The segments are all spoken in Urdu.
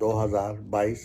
2022।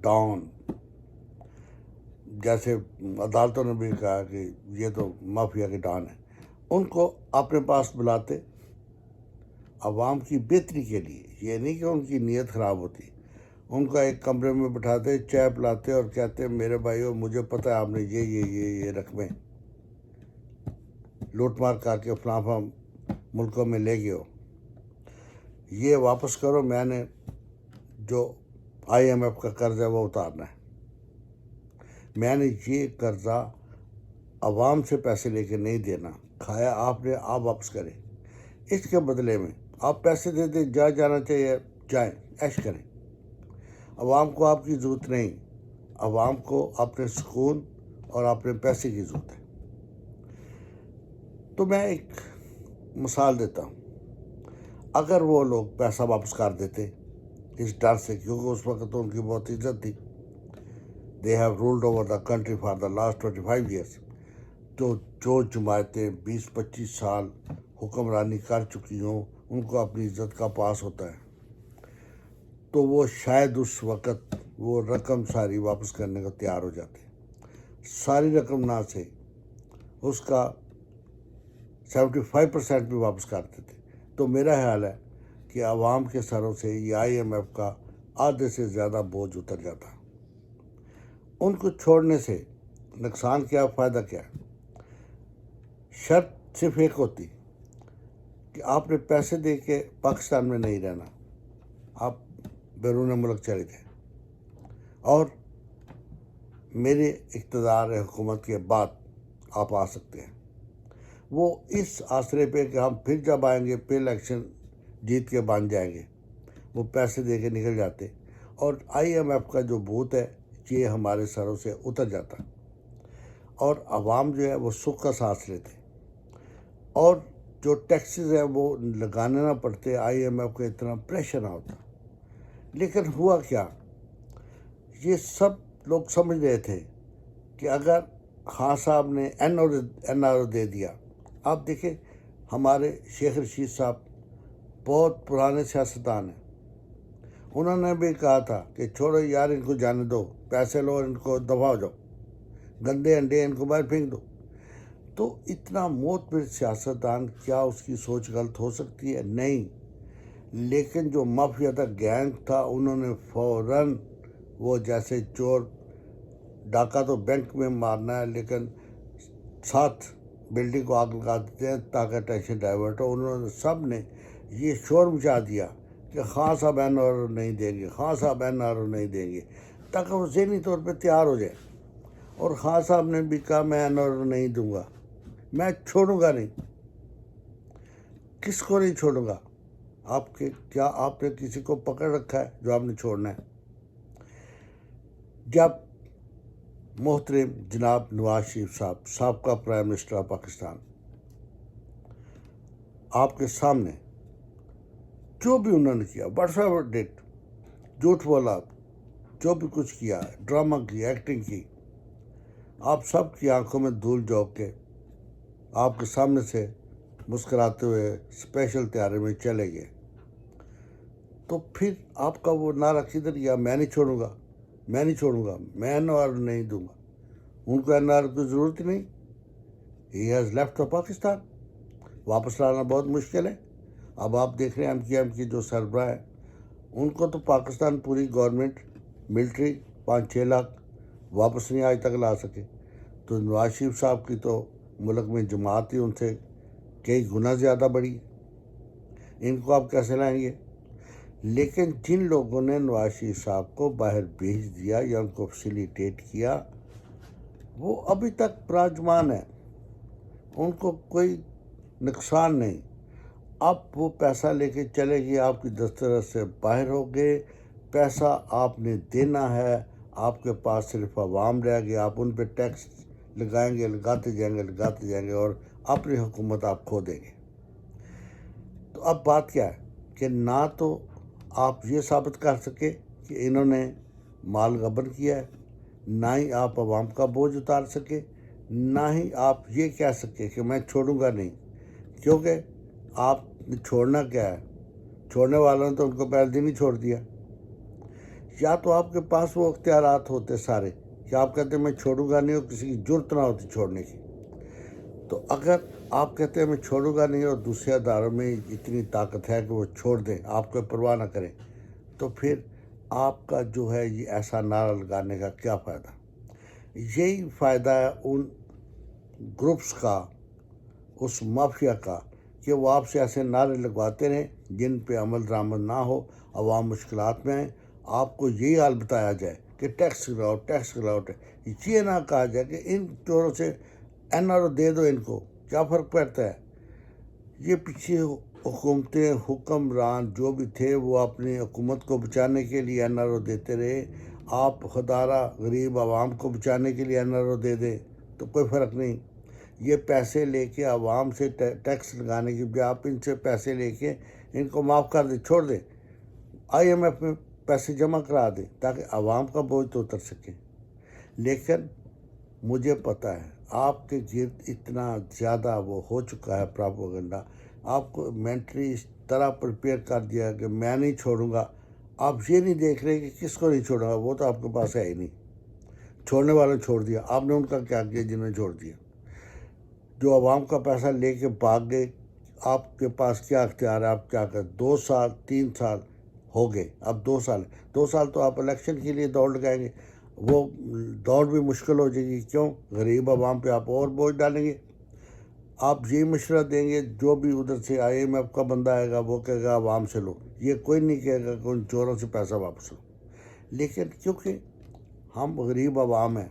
ڈان، جیسے عدالتوں نے بھی کہا کہ یہ تو مافیا کے ڈان ہیں، ان کو اپنے پاس بلاتے عوام کی بہتری کے لیے، یہ نہیں کہ ان کی نیت خراب ہوتی، ان کا ایک کمرے میں بٹھاتے، چائے پلاتے اور کہتے میرے بھائیو مجھے پتہ ہے آپ نے یہ رقمیں لوٹ مار کر کے فلاں ملکوں میں لے گئے ہو، یہ واپس کرو، میں نے جو IMF کا قرض ہے وہ اتارنا ہے، میں نے یہ قرضہ عوام سے پیسے لے کے نہیں دینا، کھایا آپ نے، آپ واپس کریں، اس کے بدلے میں آپ پیسے دے دیں، جانا چاہیے جائیں، عیش کریں، عوام کو آپ کی ضرورت نہیں، عوام کو اپنے سکون اور اپنے پیسے کی ضرورت ہے۔ تو میں ایک مثال دیتا ہوں، اگر وہ لوگ پیسہ واپس کر دیتے اس ڈر سے، کیونکہ اس وقت تو ان کی بہت عزت تھی، they have ruled over the country for the last 25 years، تو جو جماعتیں 20-25 سال حکمرانی کر چکی ہوں ان کو اپنی عزت کا پاس ہوتا ہے، تو وہ شاید اس وقت وہ رقم ساری واپس کرنے کو تیار ہو جاتے، ساری رقم نہ سے اس کا 75% بھی واپس کرتے تھے، تو میرا خیال ہے کہ عوام کے سروں سے یہ IMF کا آدھے سے زیادہ بوجھ اتر جاتا۔ ان کو چھوڑنے سے نقصان کیا، فائدہ کیا؟ شرط صرف ایک ہوتی کہ آپ نے پیسے دے کے پاکستان میں نہیں رہنا، آپ بیرون ملک چلے جائیں، اور میرے اقتدار حکومت کے بعد آپ آ سکتے ہیں، وہ اس آسرے پہ کہ ہم پھر جب آئیں گے پھر الیکشن جیت کے بن جائیں گے، وہ پیسے دے کے نکل جاتے، اور IMF کا جو بھوت ہے یہ ہمارے سروں سے اتر جاتا، اور عوام جو ہے وہ سکھ کا سانس لیتے، اور جو ٹیکسز ہیں وہ لگانے نہ پڑتے، IMF کا اتنا پریشر نہ ہوتا۔ لیکن ہوا کیا، یہ سب لوگ سمجھ رہے تھے کہ اگر خان صاحب نے NRO دے دیا، آپ دیکھیں ہمارے شیخ رشید صاحب بہت پرانے سیاستدان ہیں، انہوں نے بھی کہا تھا کہ چھوڑو یار ان کو جانے دو، پیسے لو، ان کو دفع ہو جاؤ، گندے انڈے ان کو باہر پھینک دو۔ تو اتنا معتبر سیاستدان، کیا اس کی سوچ غلط ہو سکتی ہے؟ نہیں، لیکن جو مافیا تھا، گینگ تھا، انہوں نے فوراً وہ جیسے چور ڈاکہ تو بینک میں مارنا ہے لیکن ساتھ بلڈنگ کو آگ لگا دیتے ہیں تاکہ ٹینشن ڈائیورٹ ہو، انہوں نے سب نے یہ شور مچا دیا کہ خان صاحب NRO نہیں دیں گے، خان صاحب NRO نہیں دیں گے، تاکہ وہ ذہنی طور پہ تیار ہو جائے، اور خان صاحب نے بھی کہا میں NRO نہیں دوں گا، میں چھوڑوں گا نہیں۔ کس کو نہیں چھوڑوں گا؟ کیا آپ نے کسی کو پکڑ رکھا ہے جو آپ نے چھوڑنا ہے؟ جب محترم جناب نواز شریف صاحب، سابقہ پرائم منسٹر آف پاکستان، آپ کے سامنے جو بھی انہوں نے کیا، واٹس ایور ڈیٹ، جھوٹ بولا، جو بھی کچھ کیا، ڈرامہ کی، ایکٹنگ کی، آپ سب کی آنکھوں میں دھول جھونک کے آپ کے سامنے سے مسکراتے ہوئے اسپیشل طیارے میں چلے گئے، تو پھر آپ کا وہ نعرہ کدھر گیا؟ میں نہیں چھوڑوں گا، میں نہیں چھوڑوں گا، میں NRO نہیں دوں گا۔ ان کو NRO کی ضرورت ہی نہیں، ہی ہیز لیفٹ پاکستان، واپس لانا بہت مشکل ہے۔ اب آپ دیکھ رہے ہیں MQM کی جو سربراہ ہے، ان کو تو پاکستان پوری گورنمنٹ، ملٹری 5-6 لاکھ واپس نہیں آج تک لا سکے، تو نواز شریف صاحب کی تو ملک میں جماعت ہی ان سے کئی گنا زیادہ بڑی ہے، ان کو آپ کیسے لائیں گے؟ لیکن جن لوگوں نے نواز شریف صاحب کو باہر بھیج دیا یا ان کو فیسیلیٹیٹ کیا، وہ ابھی تک براجمان ہیں، ان کو کوئی نقصان نہیں۔ اب وہ پیسہ لے کے چلے گئے، آپ کی دسترس سے باہر ہو گئے، پیسہ آپ نے دینا ہے، آپ کے پاس صرف عوام رہ گئے، آپ ان پہ ٹیکس لگائیں گے، لگاتے جائیں گے اور اپنی حکومت آپ کھو دیں گے۔ تو اب بات کیا ہے کہ نہ تو آپ یہ ثابت کر سکے کہ انہوں نے مال غبن کیا ہے، نہ ہی آپ عوام کا بوجھ اتار سکے، نہ ہی آپ یہ کہہ سکے کہ میں چھوڑوں گا نہیں، کیونکہ آپ نے چھوڑنا کیا ہے؟ چھوڑنے والوں نے تو ان کو پہلے دن ہی چھوڑ دیا۔ یا تو آپ کے پاس وہ اختیارات ہوتے سارے کہ آپ کہتے ہیں میں چھوڑوں گا نہیں اور کسی کی جرت نہ ہوتی چھوڑنے کی. تو اگر آپ کہتے ہیں میں چھوڑوں گا نہیں اور دوسرے اداروں میں اتنی طاقت ہے کہ وہ چھوڑ دیں، آپ کو پرواہ نہ کریں، تو پھر آپ کا جو ہے یہ ایسا نعرہ لگانے کا کیا فائدہ؟ یہی فائدہ ہے ان گروپس کا، اس مافیا کا، کہ وہ آپ سے ایسے نعرے لگواتے رہیں جن پہ عمل درآمد نہ ہو، عوام مشکلات میں آئیں. آپ کو یہی حال بتایا جائے کہ ٹیکس گراؤ، ٹیکس گراؤ. یہ نہ کہا جائے کہ ان چوروں سے این آر او دے دو، ان کو کیا فرق پڑتا ہے. یہ پیچھے حکومتیں، حکمران جو بھی تھے وہ اپنی حکومت کو بچانے کے لیے این آر او دیتے رہے. آپ خدارہ غریب عوام کو بچانے کے لیے این آر او دے دیں تو کوئی فرق نہیں. یہ پیسے لے کے عوام سے ٹیکس لگانے کی بجائے آپ ان سے پیسے لے کے ان کو معاف کر دیں، چھوڑ دیں، آئی ایم ایف میں پیسے جمع کرا دیں تاکہ عوام کا بوجھ تو اتر سکے. لیکن مجھے پتہ ہے آپ کے گرد اتنا زیادہ وہ ہو چکا ہے پراپیگنڈا، آپ کو مینٹلی اس طرح پریپیئر کر دیا کہ میں نہیں چھوڑوں گا. آپ یہ نہیں دیکھ رہے کہ کس کو نہیں چھوڑا گا، وہ تو آپ کے پاس ہے ہی نہیں. چھوڑنے والوں نے چھوڑ دیا، آپ نے ان کا کیا کیا جنہوں نے چھوڑ دیا؟ جو عوام کا پیسہ لے کے بھاگ گئے، آپ کے پاس کیا اختیار ہے؟ آپ کیا کریں؟ 2 سال 3 سال ہو گئے، اب 2 سال تو آپ الیکشن کے لیے دوڑ لگائیں گے. وہ دوڑ بھی مشکل ہو جائے گی. کیوں؟ غریب عوام پہ آپ اور بوجھ ڈالیں گے. آپ یہ مشورہ دیں گے، جو بھی ادھر سے آئی ایم ایف کا بندہ آئے گا وہ کہے گا عوام سے لو. یہ کوئی نہیں کہے گا کہ ان چوروں سے پیسہ واپس لو. لیکن کیونکہ ہم غریب عوام ہیں،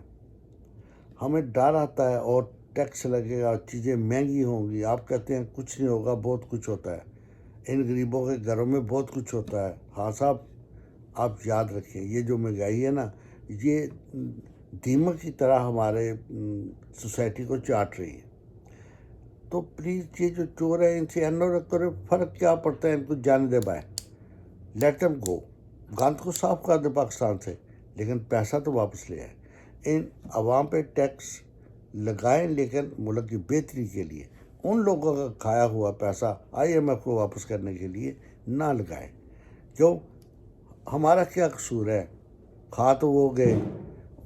ہمیں ڈر آتا ہے اور ٹیکس لگے گا، چیزیں مہنگی ہوں گی. آپ کہتے ہیں کچھ نہیں ہوگا، بہت کچھ ہوتا ہے. ان غریبوں کے گھروں میں بہت کچھ ہوتا ہے. ہاں صاحب، آپ یاد رکھیں یہ جو مہنگائی ہے نا، یہ دیمک کی طرح ہمارے سوسائٹی کو چاٹ رہی ہے. تو پلیز یہ جو چور ہیں ان سے این او کرے، فرق کیا پڑتا ہے؟ ان کو جانے دے بھائی، لیٹ دیم گو. گند کو صاف کر دے پاکستان سے، لیکن پیسہ تو واپس لے آئے. ان عوام پہ ٹیکس لگائیں لیکن ملک کی بہتری کے لیے. ان لوگوں کا کھایا ہوا پیسہ آئی ایم ایف کو واپس کرنے کے لیے نہ لگائیں. کیوں؟ ہمارا کیا قصور ہے؟ کھا تو وہ گئے،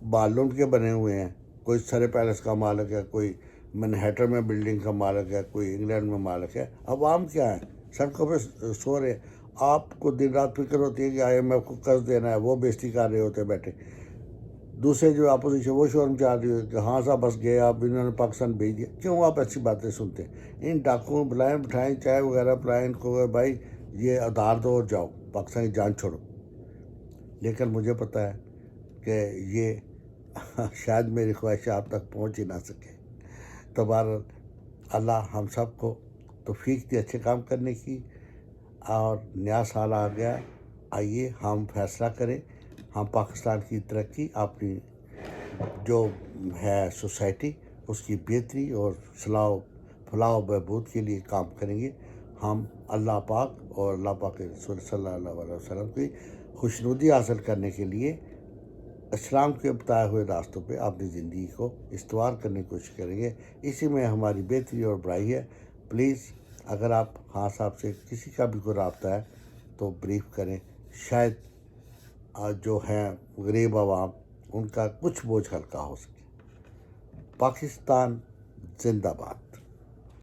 بالون کے بنے ہوئے ہیں. کوئی سرے پیلس کا مالک ہے، کوئی منہیٹن میں بلڈنگ کا مالک ہے، کوئی انگلینڈ میں مالک ہے. عوام کیا ہے؟ سڑکوں پہ سو رہے. آپ کو دن رات فکر ہوتی ہے کہ آئی ایم ایف کو قرض دینا ہے، وہ بےزتی کر رہے ہوتے بیٹھے. دوسرے جو اپوزیشن وہ شورم چاہ رہی ہے کہ ہاں صاحب بس گئے، آپ انہوں نے پاکستان بھیج دیا. کیوں آپ ایسی باتیں سنتے ہیں؟ ان ڈاکوؤں بلائیں، بٹھائیں، چائے وغیرہ پلائیں، ان کو بھائی یہ ادھار دو اور جاؤ، پاکستان کی جان چھوڑو. لیکن مجھے پتہ ہے کہ یہ شاید میری خواہش آپ تک پہنچ ہی نہ سکے. تو بہرحال اللہ ہم سب کو توفیق دے اچھے کام کرنے کی. اور نیا سال آ گیا، آئیے ہم فیصلہ کریں، ہم پاکستان کی ترقی، اپنی جو ہے سوسائٹی، اس کی بہتری اور فلاح و بہبود کے لیے کام کریں گے. ہم اللہ پاک اور اللہ پاک کے رسول صلی اللہ علیہ وسلم کی خوشنودی حاصل کرنے کے لیے اسلام کے بتائے ہوئے راستوں پہ اپنی زندگی کو استوار کرنے کی کوشش کریں گے. اسی میں ہماری بہتری اور بڑائی ہے. پلیز اگر آپ ہاں صاحب سے کسی کا بھی کوئی رابطہ ہے تو بریف کریں، شاید جو ہیں غریب عوام ان کا کچھ بوجھ ہلکا ہو سکے. پاکستان زندہ باد.